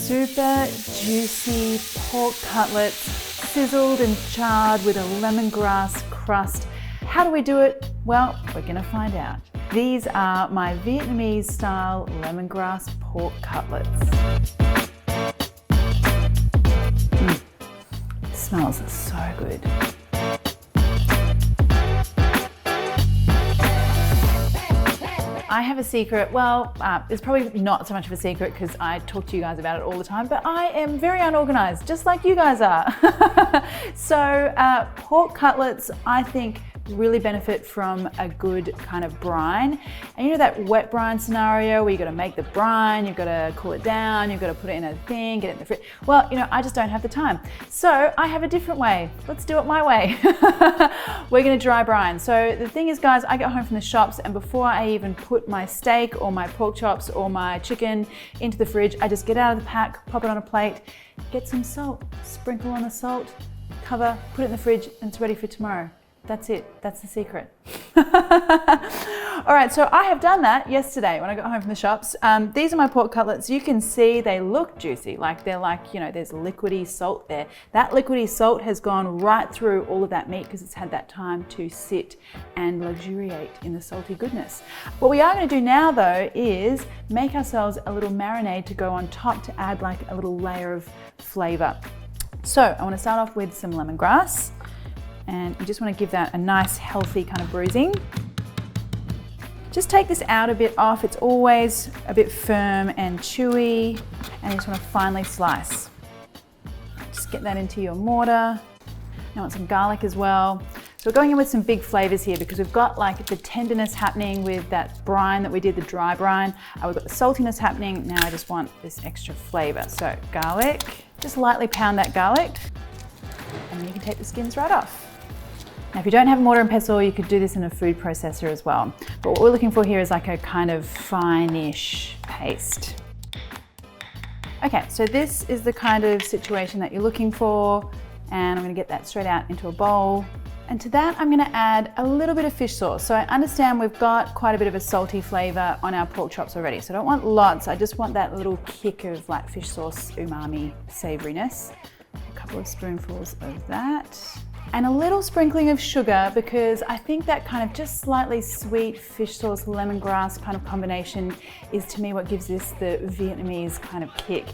super juicy pork cutlets, sizzled and charred with a lemongrass crust. How do we do it? Well, we're gonna find out. These are my Vietnamese style lemongrass pork cutlets. It smells so good. I have a secret. Well, it's probably not so much of a secret because I talk to you guys about it all the time, but I am very unorganized, just like you guys are. So pork cutlets, I think, really benefit from a good kind of brine. And you know that wet brine scenario where you got to make the brine, you've got to cool it down, you've got to put it in a thing, get it in the fridge. Well, you know, I just don't have the time. So I have a different way. Let's do it my way. We're going to dry brine. So the thing is, guys, I get home from the shops and before I even put my steak or my pork chops or my chicken into the fridge, I just get out of the pack, pop it on a plate, get some salt, sprinkle on the salt, cover, put it in the fridge, and it's ready for tomorrow. That's it. That's the secret. All right, so I have done that yesterday when I got home from the shops. These are my pork cutlets. You can see they look juicy, like they're like, you know, there's liquidy salt there. That liquidy salt has gone right through all of that meat because it's had that time to sit and luxuriate in the salty goodness. What we are going to do now though is make ourselves a little marinade to go on top to add like a little layer of flavor. So I want to start off with some lemongrass. And you just want to give that a nice healthy kind of bruising. Just take this out a bit off. It's always a bit firm and chewy, and you just want to finely slice. Just get that into your mortar. Now I want some garlic as well. So we're going in with some big flavors here because we've got like the tenderness happening with that brine that we did, the dry brine. We've got the saltiness happening. Now I just want this extra flavor. So garlic, just lightly pound that garlic, and then you can take the skins right off. Now, if you don't have a mortar and pestle, you could do this in a food processor as well. But what we're looking for here is like a kind of fine-ish paste. Okay, so this is the kind of situation that you're looking for, and I'm gonna get that straight out into a bowl. And to that, I'm gonna add a little bit of fish sauce. So I understand we've got quite a bit of a salty flavor on our pork chops already. So I don't want lots, I just want that little kick of like fish sauce, umami, savoriness. A couple of spoonfuls of that. And a little sprinkling of sugar because I think that kind of just slightly sweet fish sauce lemongrass kind of combination is to me what gives this the Vietnamese kind of kick.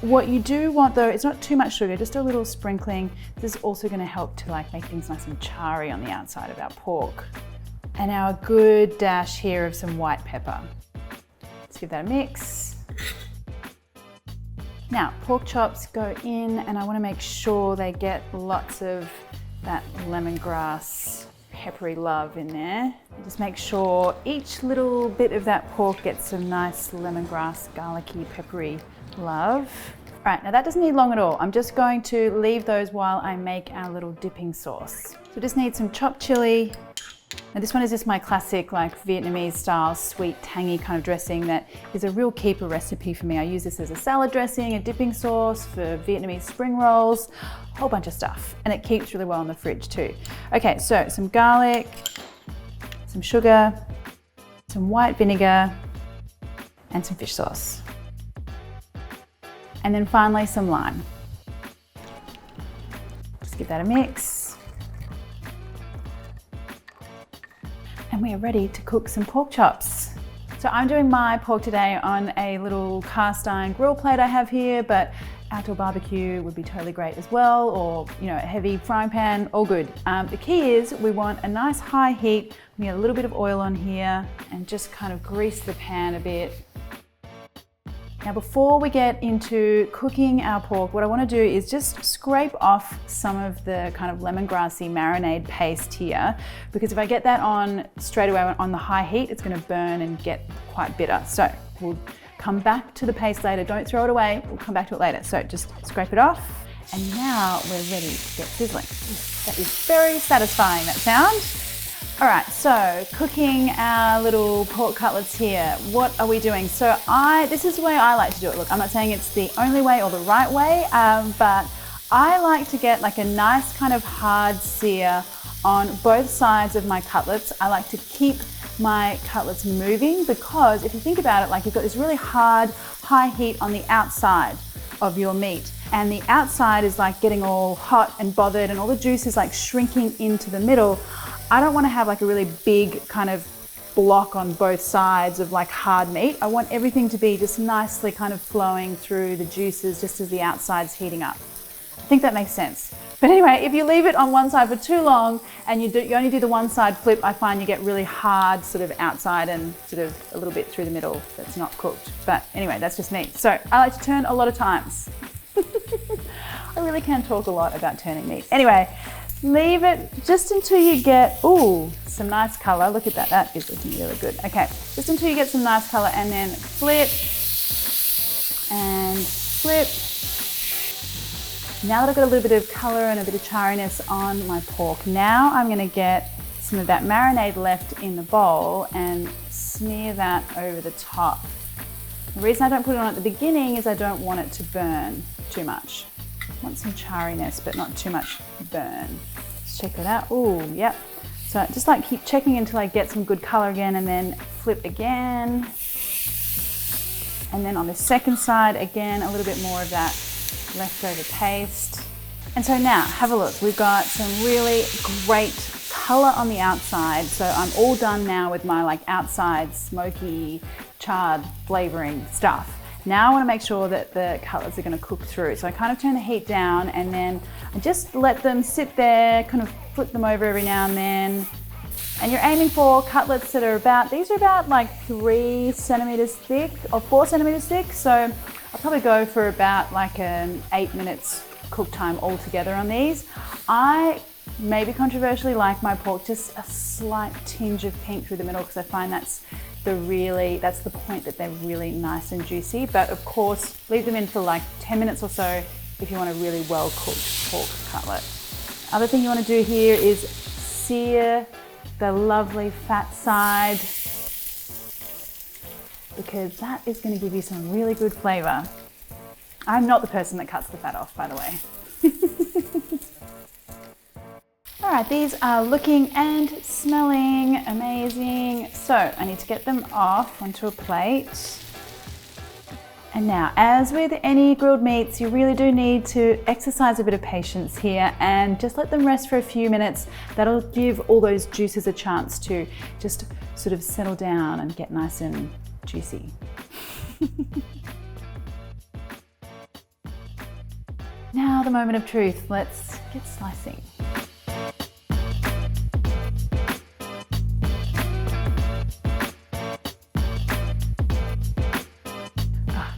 What you do want though, it's not too much sugar, just a little sprinkling. This is also going to help to like make things nice and charry on the outside of our pork. And now a good dash here of some white pepper. Let's give that a mix. Now, pork chops go in and I want to make sure they get lots of that lemongrass peppery love in there. Just make sure each little bit of that pork gets some nice lemongrass, garlicky, peppery love. All right, now that doesn't need long at all. I'm just going to leave those while I make our little dipping sauce. So just need some chopped chili. Now this one is just my classic like Vietnamese style sweet tangy kind of dressing that is a real keeper recipe for me. I use this as a salad dressing, a dipping sauce for Vietnamese spring rolls, a whole bunch of stuff, and it keeps really well in the fridge too. Okay, so some garlic, some sugar, some white vinegar, and some fish sauce. And then finally some lime. Just give that a mix. And we are ready to cook some pork chops. So I'm doing my pork today on a little cast iron grill plate I have here, but outdoor barbecue would be totally great as well, or you know, a heavy frying pan, all good. The key is we want a nice high heat. We get a little bit of oil on here and just kind of grease the pan a bit. Now before we get into cooking our pork, what I want to do is just scrape off some of the kind of lemongrassy marinade paste here, because if I get that on straight away on the high heat, it's going to burn and get quite bitter. So we'll come back to the paste later. Don't throw it away. We'll come back to it later. So just scrape it off. And now we're ready to get sizzling. That is very satisfying, that sound. All right, so cooking our little pork cutlets here. What are we doing? So this is the way I like to do it. Look, I'm not saying it's the only way or the right way, but I like to get like a nice kind of hard sear on both sides of my cutlets. I like to keep my cutlets moving, because if you think about it, like you've got this really hard, high heat on the outside of your meat, and the outside is like getting all hot and bothered and all the juice is like shrinking into the middle. I don't want to have like a really big kind of block on both sides of like hard meat. I want everything to be just nicely kind of flowing through the juices just as the outside's heating up. I think that makes sense. But anyway, if you leave it on one side for too long and you only do the one side flip, I find you get really hard sort of outside and sort of a little bit through the middle that's not cooked. But anyway, that's just me. So I like to turn a lot of times. I really can talk a lot about turning meat. Anyway, leave it just until you get, ooh, some nice color. Look at that, that is looking really good. Okay, just until you get some nice color, and then flip and flip. Now that I've got a little bit of color and a bit of charriness on my pork, now I'm gonna get some of that marinade left in the bowl and smear that over the top. The reason I don't put it on at the beginning is I don't want it to burn too much. I want some charriness, but not too much burn. Let's check it out. Ooh, yep. So just like keep checking until I get some good color again, and then flip again. And then on the second side, again, a little bit more of that leftover paste. And so now have a look. We've got some really great color on the outside. So I'm all done now with my like outside smoky charred flavoring stuff. Now I want to make sure that the cutlets are going to cook through. So I kind of turn the heat down, and then I just let them sit there, kind of flip them over every now and then. And you're aiming for cutlets that are about, these are about like 3 centimeters thick or 4 centimeters thick. So I'll probably go for about like an 8 minutes cook time altogether on these. I maybe controversially like my pork just a slight tinge of pink through the middle, because I find that's the point that they're really nice and juicy. But of course, leave them in for like 10 minutes or so if you want a really well cooked pork cutlet. Other thing you want to do here is sear the lovely fat side, because that is going to give you some really good flavor. I'm not the person that cuts the fat off, by the way. All right, these are looking and smelling amazing. So I need to get them off onto a plate. And now, as with any grilled meats, you really do need to exercise a bit of patience here and just let them rest for a few minutes. That'll give all those juices a chance to just sort of settle down and get nice and juicy. Now the moment of truth. Let's get slicing.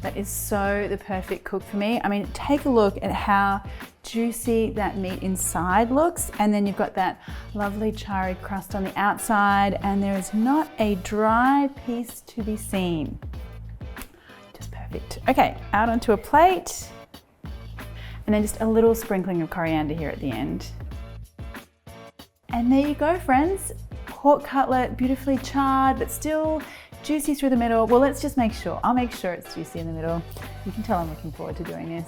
That is so the perfect cook for me. I mean, take a look at how juicy that meat inside looks, and then you've got that lovely charry crust on the outside, and there is not a dry piece to be seen. Just perfect. Okay, out onto a plate, and then just a little sprinkling of coriander here at the end. And there you go, friends. Pork cutlet, beautifully charred, but still juicy through the middle. Well, let's just make sure. I'll make sure it's juicy in the middle. You can tell I'm looking forward to doing this.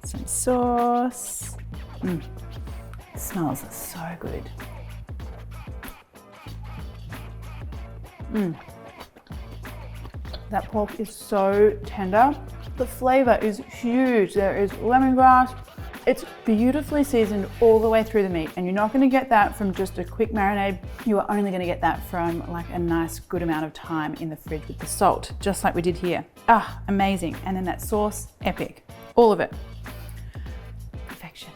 Some sauce. It smells so good. That pork is so tender. The flavor is huge. There is lemongrass. It's beautifully seasoned all the way through the meat, and you're not going to get that from just a quick marinade. You are only going to get that from like a nice good amount of time in the fridge with the salt, just like we did here. Ah, amazing. And then that sauce, epic. All of it. Perfection.